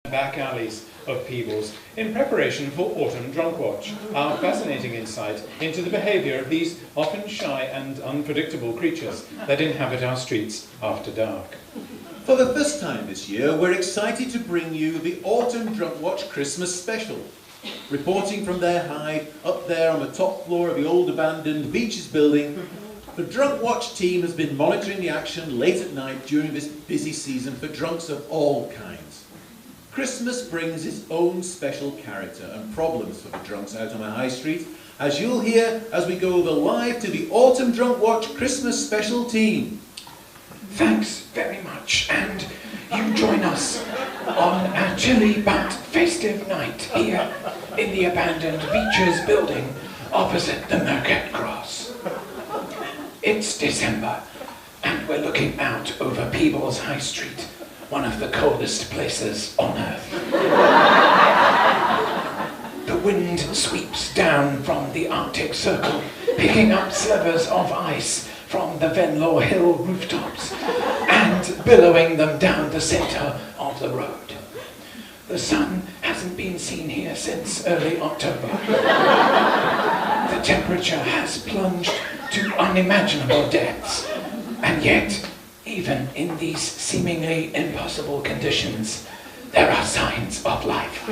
back alleys of Peebles in preparation for Autumn Drunk Watch, our fascinating insight into the behaviour of these often shy and unpredictable creatures that inhabit our streets after dark. For the first time this year, we're excited to bring you the Autumn Drunk Watch Christmas Special. Reporting from their hide up there on the top floor of the old abandoned Beaches building, the Drunk Watch team has been monitoring the action late at night during this busy season for drunks of all kinds. Christmas brings its own special character and problems for the drunks out on the high street, as you'll hear as we go over live to the Autumn Drunk Watch Christmas Special team. Thanks very much, and you join us on a chilly but festive night here in the abandoned Beaches building opposite the Market Cross. It's December, and we're looking out over Peebles High Street, one of the coldest places on earth. The wind sweeps down from the Arctic Circle, picking up slivers of ice from the Venlaw Hill rooftops and billowing them down the centre of the road. The sun hasn't been seen here since early October. The temperature has plunged to unimaginable depths, and yet, even in these seemingly impossible conditions, there are signs of life.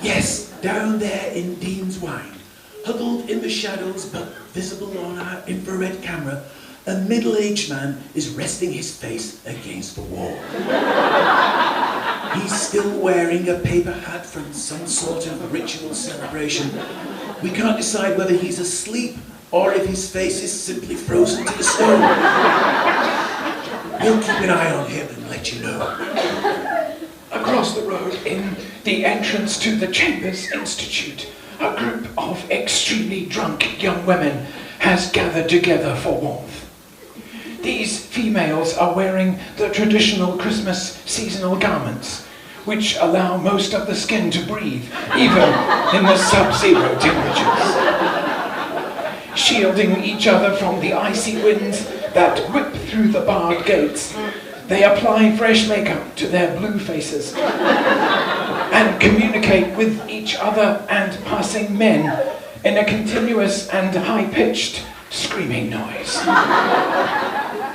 Yes, down there in Dean's Wine, huddled in the shadows but visible on our infrared camera, a middle-aged man is resting his face against the wall. He's still wearing a paper hat from some sort of ritual celebration. We can't decide whether he's asleep or if his face is simply frozen to the stone. We'll keep an eye on him and let you know. Across the road, in the entrance to the Chambers Institute, a group of extremely drunk young women has gathered together for warmth. These females are wearing the traditional Christmas seasonal garments, which allow most of the skin to breathe, even in the sub-zero temperatures. Shielding each other from the icy winds that whip through the barred gates, they apply fresh makeup to their blue faces and communicate with each other and passing men in a continuous and high-pitched screaming noise.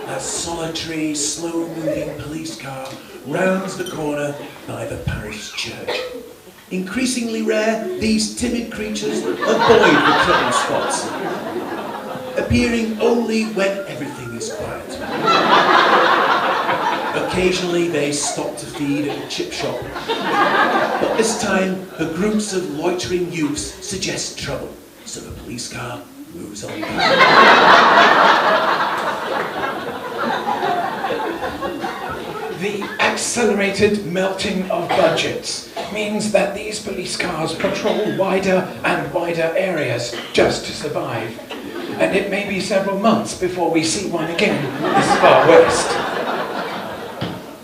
A solitary, slow-moving police car rounds the corner by the parish church. Increasingly rare, these timid creatures avoid the trouble spots, appearing only when everything is quiet. Occasionally they stop to feed at a chip shop, but this time the groups of loitering youths suggest trouble, so the police car moves on by. The accelerated melting of budgets means that these police cars patrol wider and wider areas just to survive, and it may be several months before we see one again this far west.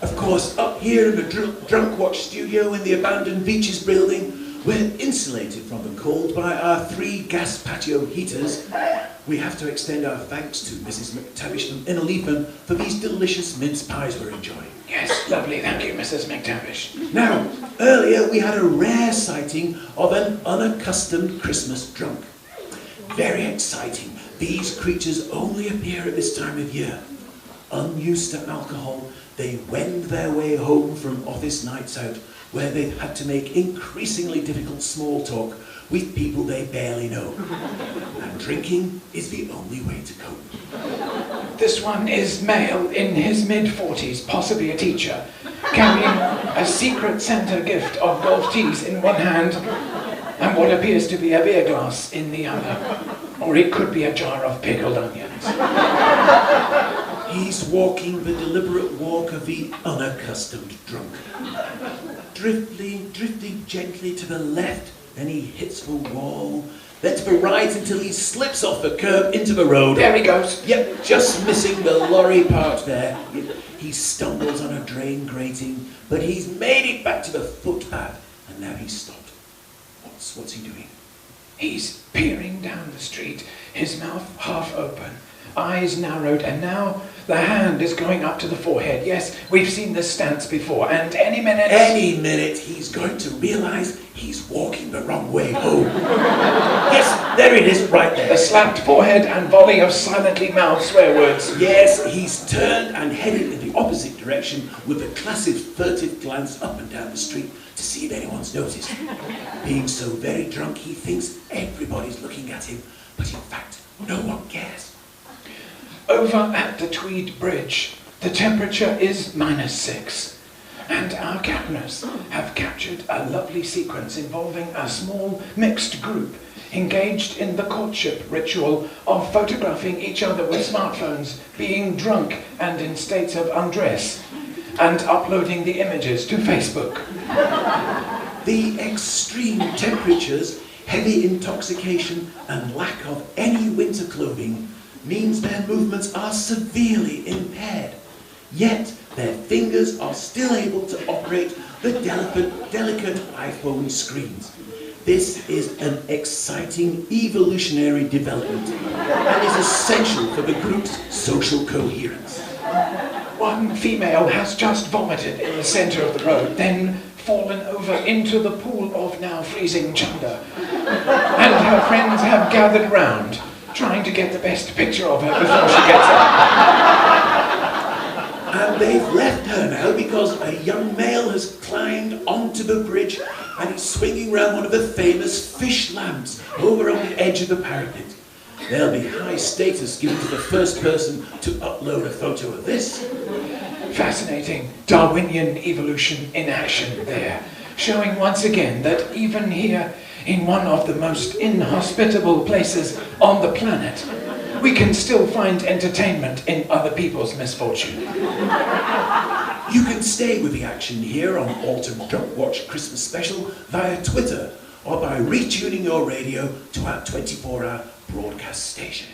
Of course, up here in the Drunk Watch studio in the abandoned Beaches building, we're insulated from the cold by our 3 gas patio heaters. We have to extend our thanks to Mrs. McTavish from Innerleithen for these delicious mince pies we're enjoying. Yes, lovely, thank you, Mrs. McTavish. Now, earlier we had a rare sighting of an unaccustomed Christmas drunk. Very exciting. These creatures only appear at this time of year. Unused to alcohol, they wend their way home from office nights out, where they've had to make increasingly difficult small talk with people they barely know. And drinking is the only way to cope. This one is male in his mid-40s, possibly a teacher, carrying a secret Santa gift of golf tees in one hand and what appears to be a beer glass in the other. Or it could be a jar of pickled onions. He's walking the deliberate walk of the unaccustomed drunk. Drifting gently to the left, then he hits the wall, then to the right until he slips off the curb into the road. There he goes. Yep, just missing the lorry part there. He stumbles on a drain grating, but he's made it back to the footpath, and now he's stopped. What's he doing? He's peering down the street, his mouth half open, eyes narrowed, and now The hand is going up to the forehead. Yes, we've seen this stance before, and any minute... Any minute he's going to realise he's walking the wrong way home. Yes, there it is, right there. The slapped forehead and volley of silently mouthed swear words. Yes, he's turned and headed in the opposite direction with a classic furtive glance up and down the street to see if anyone's noticed. Being so very drunk, he thinks everybody's looking at him, but in fact, no one cares. Over at the Tweed Bridge, the temperature is -6, and our cameras have captured a lovely sequence involving a small mixed group engaged in the courtship ritual of photographing each other with smartphones, being drunk and in states of undress, and uploading the images to Facebook. The extreme temperatures, heavy intoxication, and lack of any winter clothing means their movements are severely impaired. Yet their fingers are still able to operate the delicate iPhone screens. This is an exciting evolutionary development and is essential for the group's social coherence. One female has just vomited in the centre of the road, then fallen over into the pool of now freezing chunder, and her friends have gathered round, trying to get the best picture of her before she gets up. And they've left her now because a young male has climbed onto the bridge and is swinging round one of the famous fish lamps over on the edge of the parapet. There'll be high status given to the first person to upload a photo of this. Fascinating Darwinian evolution in action there, showing once again that even here, in one of the most inhospitable places on the planet, we can still find entertainment in other people's misfortune. You can stay with the action here on Autumn Drunk Watch Christmas Special via Twitter or by retuning your radio to our 24-hour broadcast station.